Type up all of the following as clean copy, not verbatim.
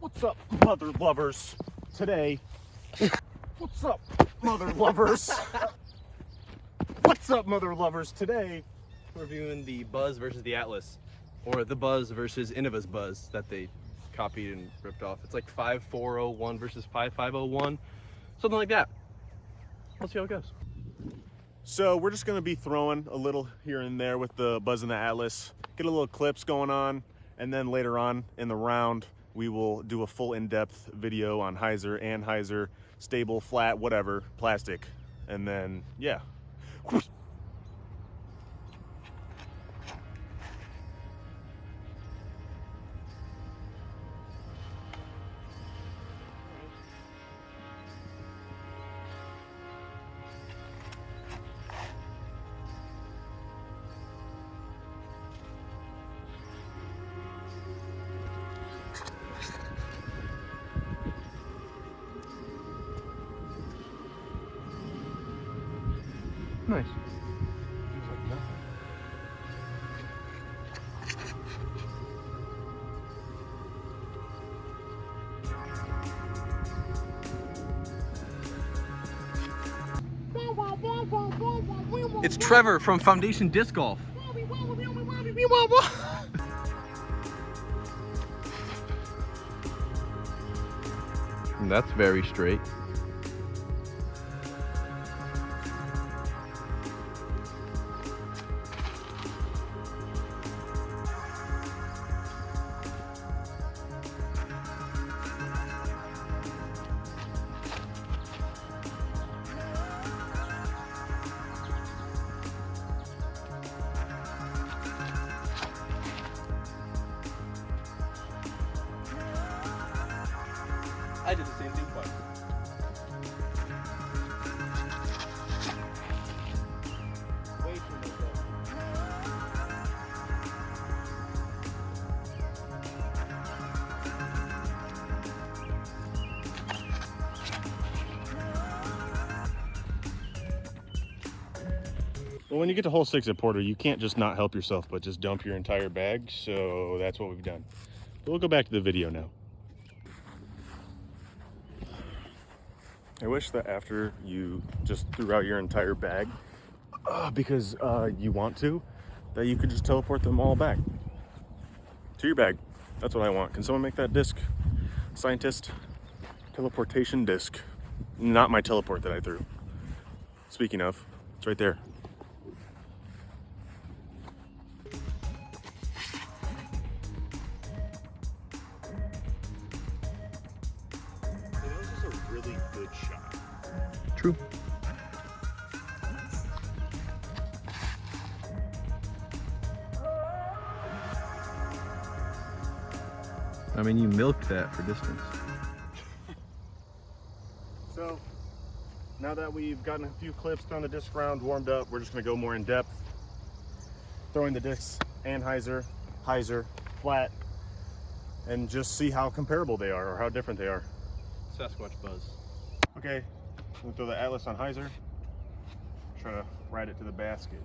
What's up, mother lovers? Today, what's up, mother lovers? What's up, mother lovers? Today, we're reviewing the Buzzz versus the Atlas, or the Buzzz versus Innova's Buzzz that they copied and ripped off. It's like 5401 versus 5501, something like that. Let's see how it goes. So we're just gonna be throwing a little here and there with the Buzzz and the Atlas, get a little clips going on, and then later on in the round, we will do a full in-depth video on hyzer, anhyzer, stable, flat, whatever, plastic. And then, yeah. Nice. It's Trevor from Foundation Disc Golf. That's very straight. I did the same thing twice. Way too much though. Well, when you get to hole 6 at Porter, you can't just not help yourself, but just dump your entire bag. So that's what we've done. But we'll go back to the video now. I wish that after you just threw out your entire bag, because you want to, that you could just teleport them all back to your bag. That's what I want. Can someone make that disc? Scientist, teleportation disc. Not my teleport that I threw. Speaking of, it's right there. That was just a really good shot. True. I mean, you milked that for distance. So, now that we've gotten a few clips on the disc round, warmed up, we're just gonna go more in depth. Throwing the discs, anhyzer, hyzer, flat, and just see how comparable they are or how different they are. Sasquatch Buzzz. Okay, we'll throw the Atlas on hyzer. Try to ride it to the basket.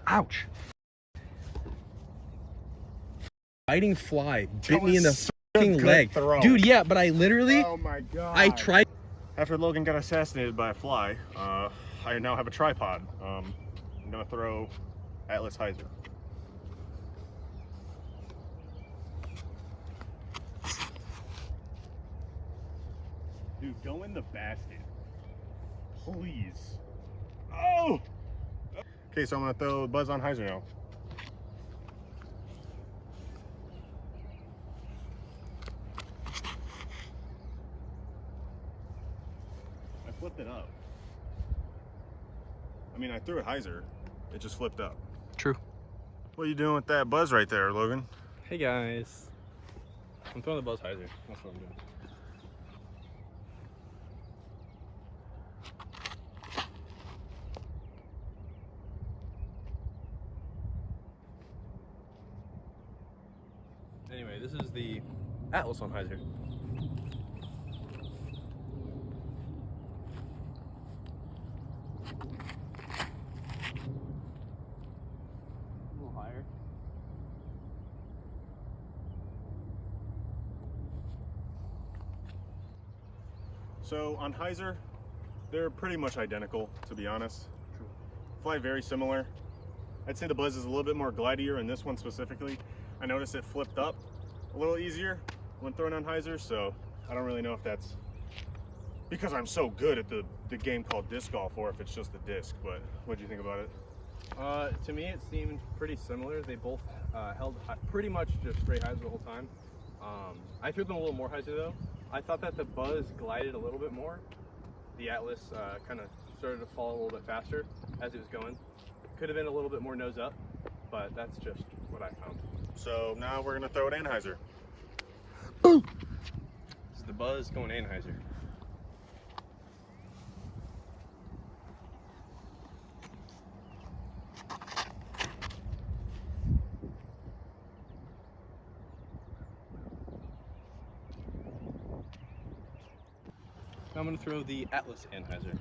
Ouch. Fighting fly bit me in the fucking leg. Throw. Dude, yeah, but I literally, Oh my god. I tried. After Logan got assassinated by a fly, I now have a tripod. I'm gonna throw Atlas hyzer. Dude, go in the basket. Please. Oh! Okay, so I'm gonna throw Buzzz on hyzer now. I flipped it up. I mean, I threw it hyzer. It just flipped up. True. What are you doing with that Buzzz right there, Logan? Hey guys. I'm throwing the Buzzz hyzer. That's what I'm doing. Anyway, this is the Atlas on hyzer. A little high. So on hyzer, they're pretty much identical, to be honest. Fly very similar. I'd say the Buzzz is a little bit more glidier in this one specifically. I noticed it flipped up a little easier when thrown on hyzer, so I don't really know if that's because I'm so good at the game called disc golf or if it's just the disc, but what do you think about it? To me, it seemed pretty similar. They both held pretty much just straight hyzer the whole time. I threw them a little more hyzer though. I thought that the Buzzz glided a little bit more. The Atlas kind of started to fall a little bit faster as it was going. Could have been a little bit more nose up, but that's just what I found. So now we're gonna throw it Anheuser. This is the Buzzz going Anheuser. Now I'm going to throw the Atlas Anheuser.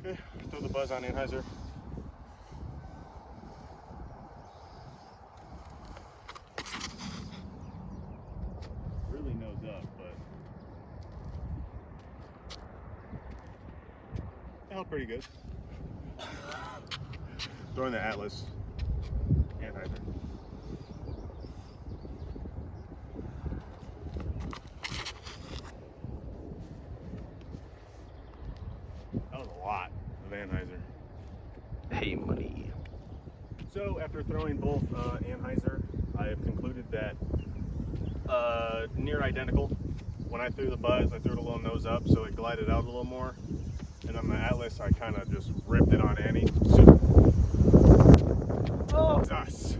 Okay, throw the Buzzz on Anheuser. Really nose up, but it held pretty good. Throwing the Atlas Anheuser. That was a lot of Anheuser. Hey, money. So after throwing both Anheuser, I have concluded that near identical. When I threw the Buzzz, I threw it a little nose up, so it glided out a little more. And on the Atlas, I kind of just ripped it on Annie. Dust.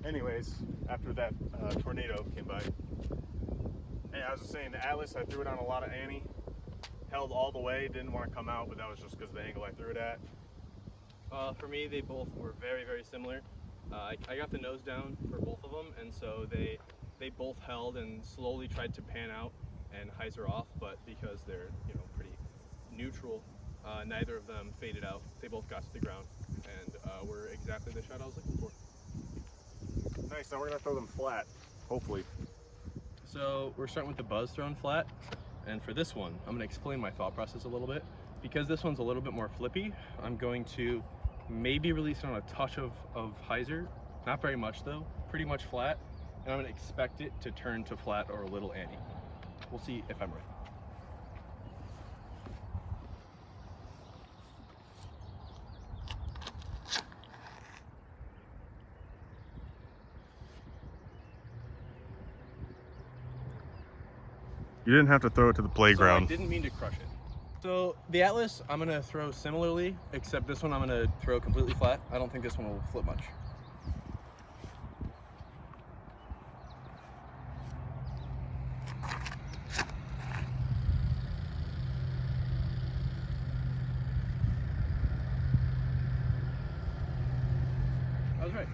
Anyways, after that tornado came by, hey, I was just saying the Atlas, I threw it on a lot of Annie. Held all the way, didn't want to come out, but that was just because of the angle I threw it at. For me, they both were very, very similar. I got the nose down for both of them, and so they both held and slowly tried to pan out and hyzer off, but because they're pretty neutral, neither of them faded out. They both got to the ground and were exactly the shot I was looking for. Nice. Now we're gonna throw them flat, hopefully. So we're starting with the Buzzz thrown flat. And for this one, I'm going to explain my thought process a little bit. Because this one's a little bit more flippy, I'm going to maybe release it on a touch of hyzer. Not very much though, pretty much flat. And I'm going to expect it to turn to flat or a little Annie. We'll see if I'm right. You didn't have to throw it to the playground. So I didn't mean to crush it. So the Atlas, I'm gonna throw similarly, except this one I'm gonna throw completely flat. I don't think this one will flip much. I was right.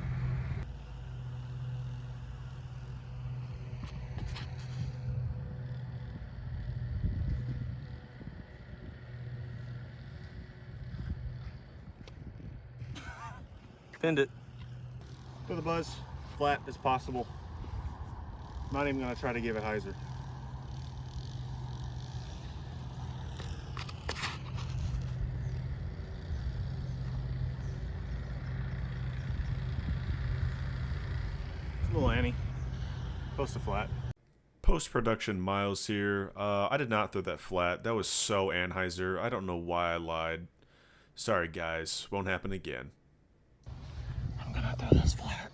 Pinned it. Throw the Buzzz flat as possible. Not even gonna try to give it hyzer. It's a little Annie. Close to flat. Post-production Myles here. I did not throw that flat. That was so Anheuser. I don't know why I lied. Sorry guys, won't happen again. I'm gonna throw this flat.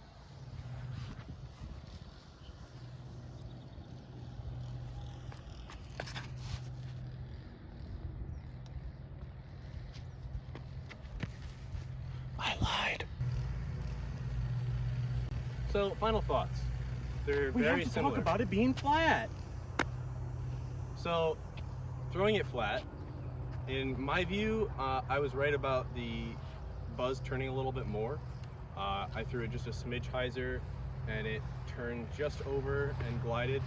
I lied. So, final thoughts. They're very similar. Talk about it being flat. So, throwing it flat, in my view, I was right about the Buzzz turning a little bit more. I threw it just a smidge hyzer, and it turned just over and glided.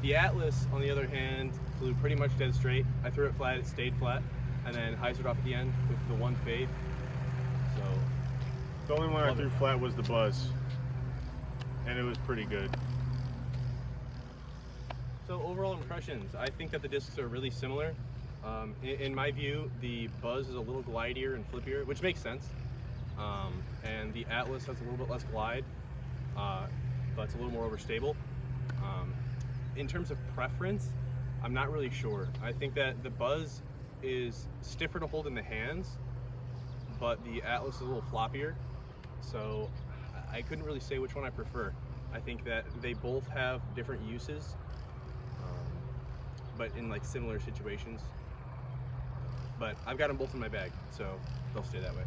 The Atlas, on the other hand, flew pretty much dead straight. I threw it flat, it stayed flat, and then hyzered off at the end with the one fade. So The only one I Love threw it. flat was the Buzzz, and it was pretty good. So overall impressions, I think that the discs are really similar. In my view, the Buzzz is a little glidier and flippier, which makes sense. And the Atlas has a little bit less glide, but it's a little more overstable. In terms of preference, I'm not really sure. I think that the Buzzz is stiffer to hold in the hands, but the Atlas is a little floppier. So I couldn't really say which one I prefer. I think that they both have different uses, but in like similar situations. But I've got them both in my bag, so they'll stay that way.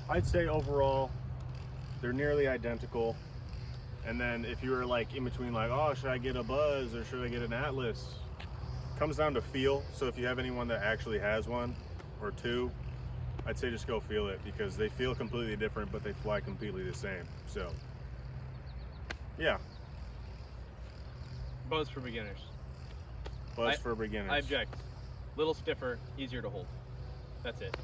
I'd say overall, they're nearly identical. And then if you were like in between, like, oh, should I get a Buzzz or should I get an Atlas? Comes down to feel. So if you have anyone that actually has one or two, I'd say just go feel it, because they feel completely different, but they fly completely the same. So, yeah, Buzzz for beginners. Buzzz for beginners. I object. Little stiffer, easier to hold. That's it.